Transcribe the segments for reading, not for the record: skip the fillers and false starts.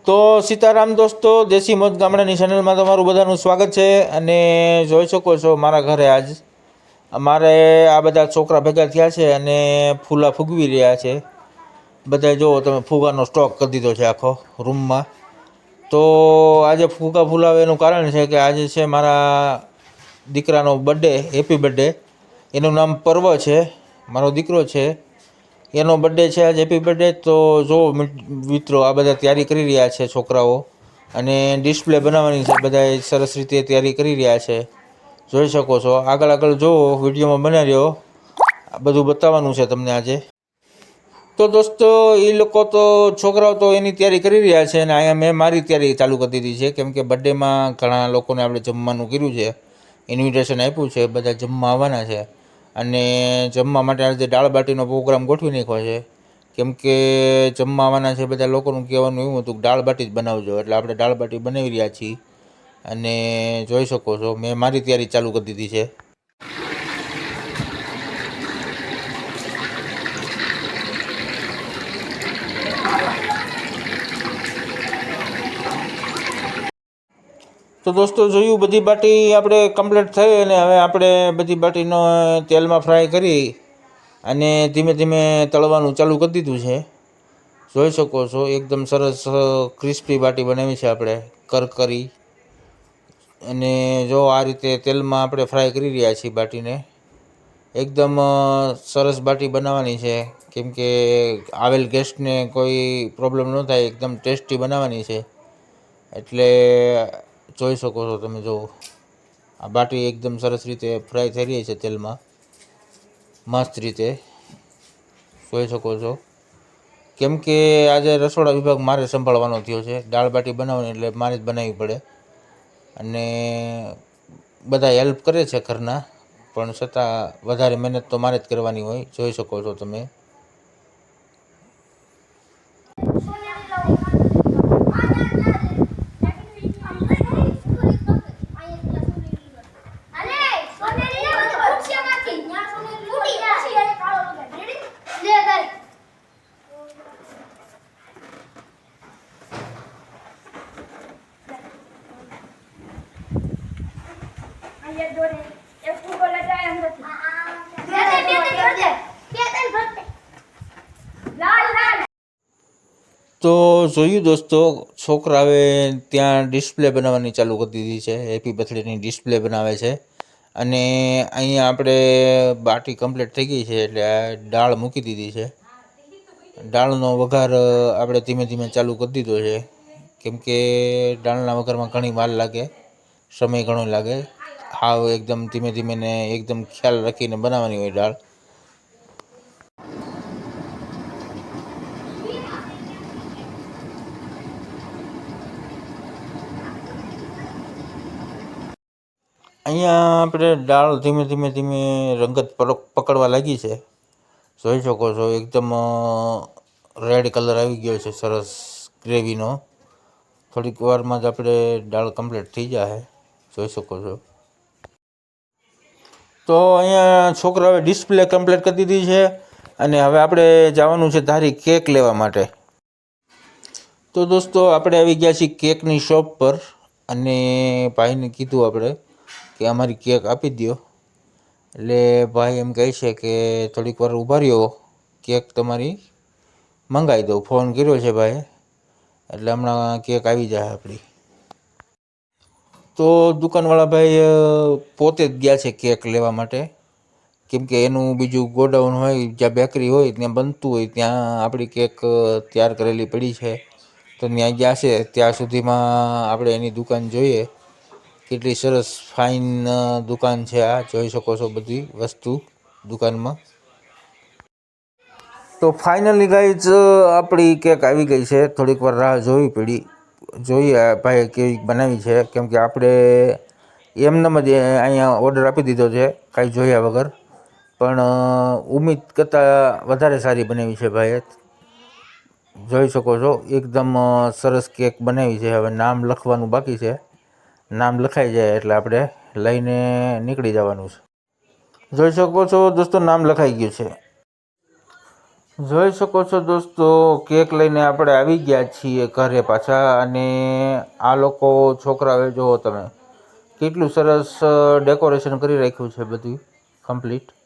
તો સીતારામ દોસ્તો, દેશી મોજ ગામડાની ચેનલમાં તમારું બધાનું સ્વાગત છે. અને જોઈ શકો છો મારા ઘરે આજ અમારે આ બધા છોકરા ભેગા થયા છે અને ફૂલા ફૂગવી રહ્યા છે. બધા જુઓ તમે, ફુગાનો સ્ટોક કરી દીધો છે આખો રૂમમાં. તો આજે ફુગા ફૂલાવે એનું કારણ છે કે આજે છે મારા દીકરાનો બર્થડે, હેપી બર્થડે. એનું નામ પર્વ છે, મારો દીકરો છે, એનો બર્થડે છે આજ, હેપી બર્થડે. તો જો મિત્રો, આ બધા તૈયારી કરી રહ્યા છે છોકરાઓ, અને ડિસ્પ્લે બનાવવાની છે. બધા સરસ રીતે તૈયારી કરી રહ્યા છે, જોઈ શકો છો. આગળ આગળ જુઓ, વિડીયોમાં બના રહ્યો, આ બધું બતાવવાનું છે તમને આજે. તો દોસ્તો, એ લોકો તો છોકરાઓ તો એની તૈયારી કરી રહ્યા છે, અને અહીંયા મેં મારી તૈયારી ચાલુ કરી દીધી છે. કેમ કે બર્થડેમાં ઘણા લોકોને આપણે જમવાનું કર્યું છે, ઇન્વિટેશન આપ્યું છે, બધા જમવા આવવાના છે. અને જમવા માટે આજે દાળ બાટીનો પ્રોગ્રામ ગોઠવી નાખ્યો છે. કેમ કે જમવા આવવાના છે બધા લોકોનું કહેવાનું એવું હતું કે દાળ બાટી જ બનાવજો, એટલે આપણે દાળ બાટી બનાવી રહ્યા છીએ. અને જોઈ શકો છો, મેં મારી તૈયારી ચાલુ કરી દીધી છે. તો દોસ્તો, જોયું, બધી બાટી આપણે કમ્પ્લીટ થઈ, અને હવે આપણે બધી બાટીનો તેલમાં ફ્રાય કરી અને ધીમે ધીમે તળવાનું ચાલુ કરી દીધું છે. જોઈ શકો છો, એકદમ સરસ ક્રિસ્પી બાટી બનાવી છે આપણે, કરકરી. અને જો આ રીતે તેલમાં આપણે ફ્રાય કરી રહ્યા છીએ બાટીને. એકદમ સરસ બાટી બનાવવાની છે, કેમ કે આવેલ ગેસ્ટને કોઈ પ્રોબ્લેમ ન થાય, એકદમ ટેસ્ટી બનાવવાની છે. એટલે જોઈ શકો છો તમે, જુઓ, આ બાટી એકદમ સરસ રીતે ફ્રાય થઈ રહી છે તેલમાં, મસ્ત રીતે. જોઈ શકો છો. કેમ કે આજે રસોડા વિભાગ મારે સંભાળવાનો થયો છે, દાળ બાટી બનાવવાની એટલે મારે જ બનાવવી પડે. અને બધા હેલ્પ કરે છે ઘરના, પણ છતાં વધારે મહેનત તો મારે જ કરવાની હોય. જોઈ શકો છો તમે. તો જોયું દોસ્તો, છોકરા હવે ત્યાં ડિસ્પ્લે બનાવવાની ચાલુ કરી દીધી છે, હેપી બર્થડેની ડિસ્પ્લે બનાવે છે. અને અહીંયા આપણે બાટી કમ્પ્લીટ થઈ ગઈ છે, એટલે દાળ મૂકી દીધી છે. દાળનો વઘાર આપણે ધીમે ધીમે ચાલુ કરી દીધો છે. કેમ કે દાળના વઘારમાં ઘણી વાર લાગે, સમય ઘણો લાગે. હાવ એકદમ ધીમે ધીમે ને એકદમ ખ્યાલ રાખીને બનાવવાની હોય દાળ. અહીંયા આપણે દાળ ધીમે ધીમે ધીમે રંગત પકડવા લાગી છે. જોઈ શકો છો, એકદમ રેડ કલર આવી ગયો છે, સરસ ગ્રેવીનો. થોડીક વારમાં જ આપણે દાળ કમ્પ્લીટ થઈ જાય, જોઈ શકો છો. તો અહીંયા છોકરાઓએ ડિસ્પ્લે કમ્પ્લીટ કરી દીધી છે, અને હવે આપણે જવાનું છે ધારી કેક લેવા માટે. તો દોસ્તો, આપણે આવી ગયા છીએ કેકની શોપ પર, અને ભાઈને કીધું આપણે કે અમારી કેક આપી દો. એટલે ભાઈ એમ કહે છે કે થોડીક વાર ઊભા રહ્યો, કેક તમારી મંગાવી દઉં. ફોન કર્યો છે ભાઈ, એટલે હમણાં કેક આવી જાય આપણી. તો દુકાનવાળા ભાઈ પોતે જ ગયા છે કેક લેવા માટે. કેમ કે એનું બીજું ગોડાઉન હોય, જ્યાં બેકરી હોય ત્યાં બનતું હોય, ત્યાં આપણી કેક તૈયાર કરેલી પડી છે. તો ત્યાં ગયા છે, ત્યાં સુધીમાં આપણે એની દુકાન જોઈએ. કેટલી સરસ ફાઇન દુકાન છે આ, જોઈ શકો છો બધી વસ્તુ દુકાનમાં. તો ફાઇનલી ગાઈઝ, આપણી કેક આવી ગઈ છે. થોડીક વાર રાહ જોવી પડી, જોઈએ ભાઈ કેવી બનાવી છે. કેમ કે આપણે એમનેમ જ અહીંયા ઓર્ડર આપી દીધો છે, કાંઈ જોયા વગર. પણ ઉમ્મીદ કરતાં વધારે સારી બનાવી છે ભાઈએ. જોઈ શકો છો, એકદમ સરસ કેક બનાવી છે. હવે નામ લખવાનું બાકી છે, નામ લખાઈ જાય એટલે આપણે લઈને નીકળી જવાનું છે. જોઈ શકો છો દોસ્તો, નામ લખાઈ ગયું છે. જોઈ શકો છો દોસ્તો, કેક લઈને આપણે આવી ગયા છીએ ઘરે પાછા. અને આ લોકો છોકરાઓએ જુઓ તમે કેટલું સરસ ડેકોરેશન કરી રાખ્યું છે, બધું કમ્પ્લીટ.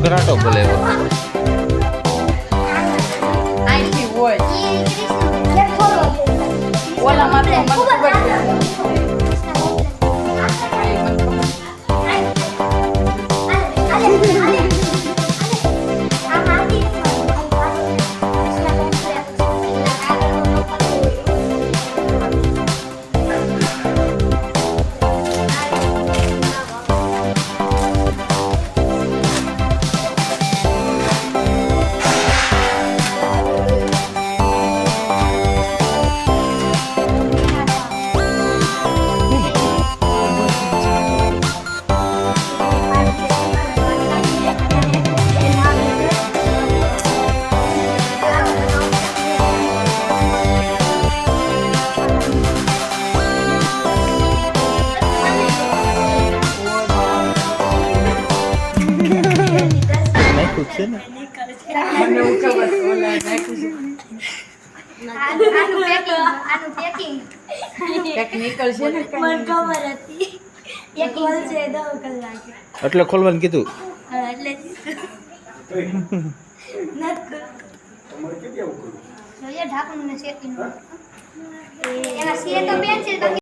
ઘઘરાટો બોલાવ્યો. આઈથી હોય ઓલામાં તો મને ખબર છે. નાખ્યું છે ને મને એવું ખબર છે, ઓલા નાખ્યું છે. આનું પેકિંગ કંઈક નીકળશે ને મને ખબર હતી એક હોલ છે 10 કલાકે એટલે ખોલવાનું કીધું. એટલે નત જોઈએ ઢાંકણું ને શેકીને એના સિવાય તો બેન છે